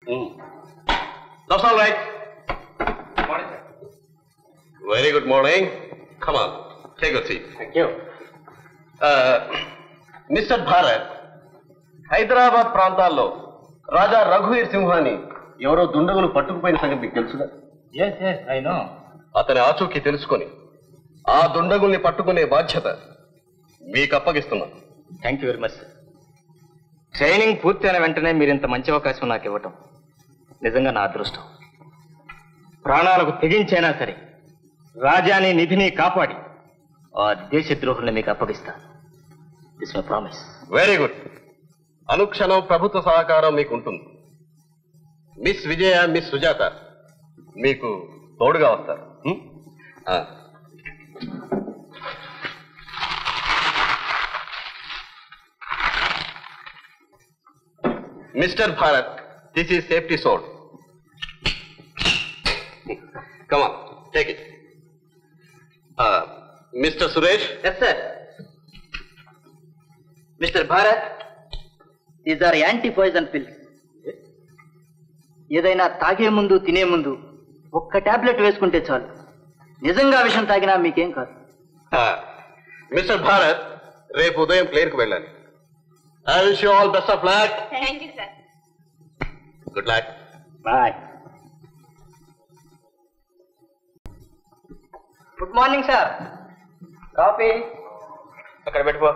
That's all right. Good morning, sir. Very good morning. Come on, take a seat. Thank you. Mister Bharat, Hyderabad ప్రాంతాల్లో రాజా రఘువీర్ సింహాని ఎవరో దుండగులు పట్టుకుపోయిన సంగతి మీకు తెలుసుగా? Yes, I know. అతని ఆచూకీ తెలుసుకొని ఆ దుండగుల్ని పట్టుకునే బాధ్యత మీకు అప్పగిస్తున్నాను. Thank you very much sir. Training పూర్తయిన వెంటనే మీరు ఇంత మంచి అవకాశం నాకు ఇవ్వటం నిజంగా నా అదృష్టం. ప్రాణాలకు తెగించైనా సరే రాజాని నిధిని కాపాడి ఆ దేశద్రోహుల్ని మీకు అప్పగిస్తాను. This my promise. Very good. అనుక్షణం ప్రభుత్వ సహకారం మీకు ఉంటుంది. మిస్ విజయ, మిస్ సుజాత మీకు తోడుగా వస్తారు. Mister Bharath, this is safety sword. Come on, take it. Mister Suresh. Yes sir. Mister Bharath, these are anti poison pills. ఏదైనా తాగే ముందు తినే ముందు ఒక్క టాబ్లెట్ వేసుకుంటే చాలు. నిజంగా విషం తాగినా మీకేం కాదు. మిస్టర్ భారత్, రేపు ఉదయం ప్లేన్కి వెళ్ళాలి. I wish you all best of luck. Thank you sir. Good luck. Bye. Good morning sir. Coffee అక్కడ పెట్టుకో.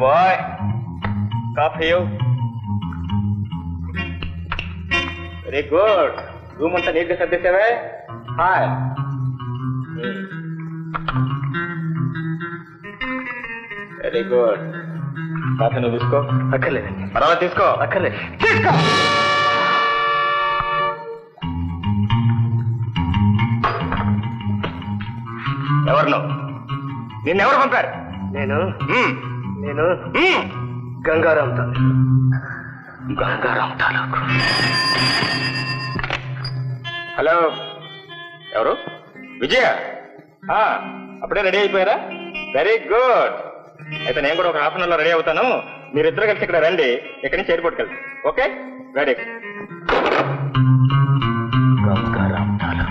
Boy, coffee. Very good. Room అంతా నీట్గా సర్దేశావే. హాయ్. Very good. కాఫీ నువ్వు తీసుకో. అక్కర్లేదండి. పర్వాలేదు, తీసుకో. అక్కర్లేదు, తీసుకో. ఎవరు నువ్వు? నిన్నెవరు పంపారు? నేను గంగారాం తాలూకు. గంగారాం తాలూకు. హలో, ఎవరు? విజయ. అప్పుడే రెడీ అయిపోయారా? Very good. అయితే నేను కూడా ఒక హాఫ్ అన్ అవర్లో రెడీ అవుతాను. మీరిద్దరు కలిసి ఇక్కడ రండి. ఇక్కడి నుంచి ఎయిర్పోర్ట్కి వెళ్తాం. Okay, ready. గంగారాం తాలూకు.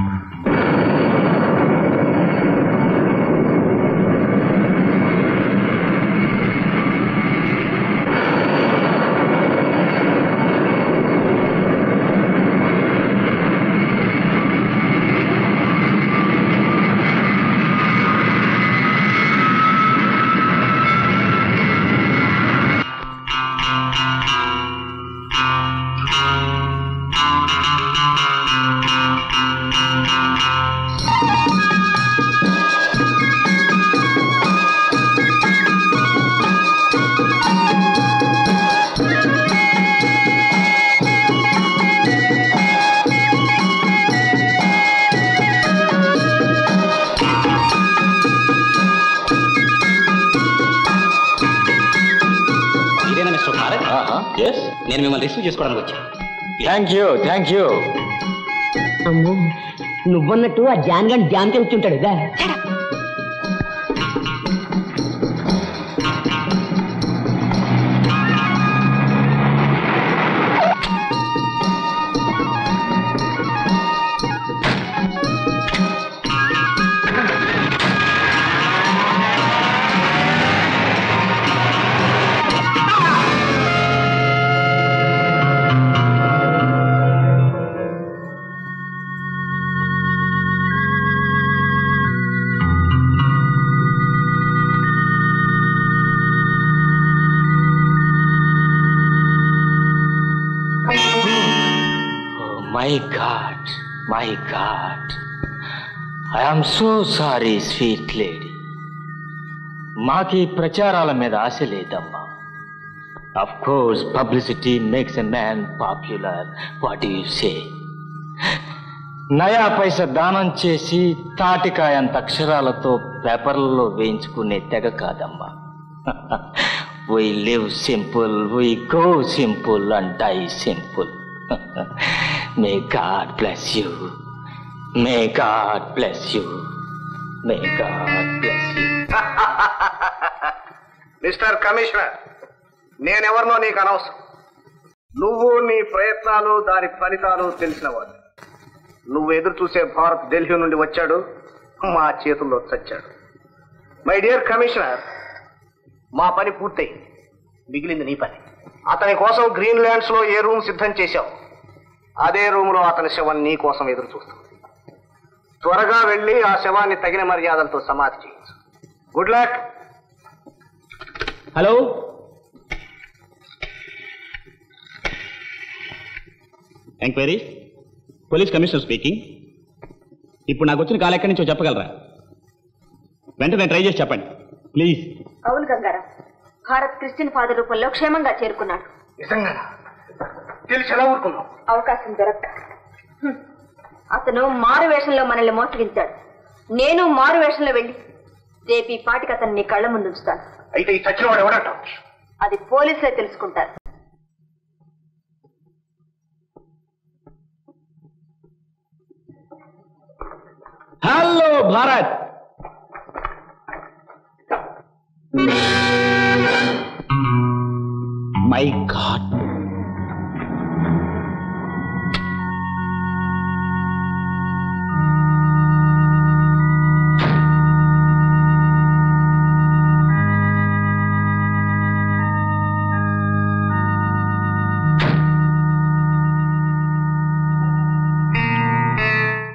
నేను మిమ్మల్ని రిసీవ్ చేసుకోవడానికి వచ్చాను. Thank you. అమ్మో, నువ్వన్నట్టు ఆ జాన్ గంట జాన్ తెలుస్తుంటాడు కదా. My God, I am so sorry, sweet lady. మాకి ప్రచారాల మీద ఆశ లేదమ్మా. Of course, publicity makes a man popular. What do you say? నయా పైసా దానం చేసి తాటికాయంత అక్షరాలతో పేపర్లలో వేయించుకునే తెగ కాదమ్మా. We live simple, we go simple and die simple. May God bless you. May God bless you. May God bless you. Mister commissioner, నేనెవరినో నీకు అనవసరం. నువ్వు నీ ప్రయత్నాలు దాని ఫలితాలు తెలిసినవాడు. నువ్వు ఎదురు చూసే భారత్ ఢిల్లీ నుండి వచ్చాడు, మా చేతుల్లో చచ్చాడు. మై డియర్ కమిషనర్, మా పని పూర్తయింది, మిగిలింది నీ పని. అతని కోసం గ్రీన్ ల్యాండ్స్ లో ఏ రూమ్ సిద్ధం చేశావు, అదే రూమ్ లో అతని శవం నీ కోసం ఎదురు చూస్తుంది. త్వరగా వెళ్ళి ఆ శవాన్ని తగిన మర్యాదలతో సమాధి చేయొచ్చు. Good luck. Hello, enquiry, police commissioner speaking. ఇప్పుడు నాకు వచ్చిన కాల్ ఎక్కడి నుంచో చెప్పగలరా? వెంటనే ట్రై చేసి చెప్పండి ప్లీజ్. అవును గంగారాం, భారత్ క్రిస్టియన్ ఫాదర్ రూపంలో క్షేమంగా చేరుకున్నాడు. నిజంగా తెలిసి ఎలా ఊరుకున్నావు? అవకాశం దొరక్క అతను మారు వేషంలో మనల్ని మోసగించాడు. నేను మారు వేషంలో వెళ్ళి రేపు ఈ పాటికి అతన్ని నీ కళ్ళ ముందు ఉంచుతాను. అయితే ఈ చచ్చిన వాడు ఎవడంటావు? అది పోలీసులే తెలుసుకుంటారు. Hello Bharat, my God,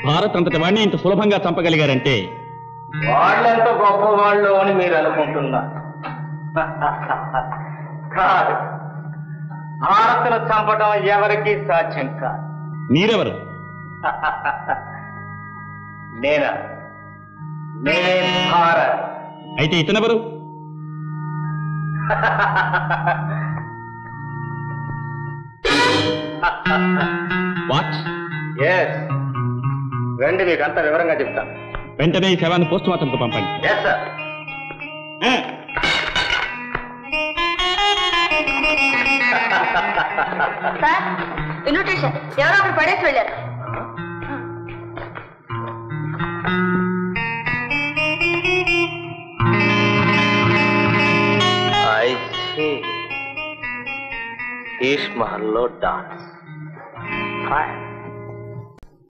Bharat అంతటి వాడిని ఇంత సులభంగా చంపగలిగారంటే వాళ్ళెంత గొప్పవాళ్ళు అని మీరు అనుకుంటున్నారు. కాదు, భారత్ను చంపడం ఎవరికీ సాధ్యం కాదు. మీరెవరు? నేనా? నేనే భారత్. అయితే ఇతనెవరు? వాట్? ఎస్, రండి, మీకు అంత వివరంగా చెప్తాను. వెంటనే ఈ శవాన్ని పోస్ట్ మార్టంతో పంపండి. Yes sir. సార్, ఇన్విటేషన్ ఎవరో ఒకరు పడేసి వెళ్ళారు. I see. ఈష్ మహల్లో డాన్స్. ఫైన్.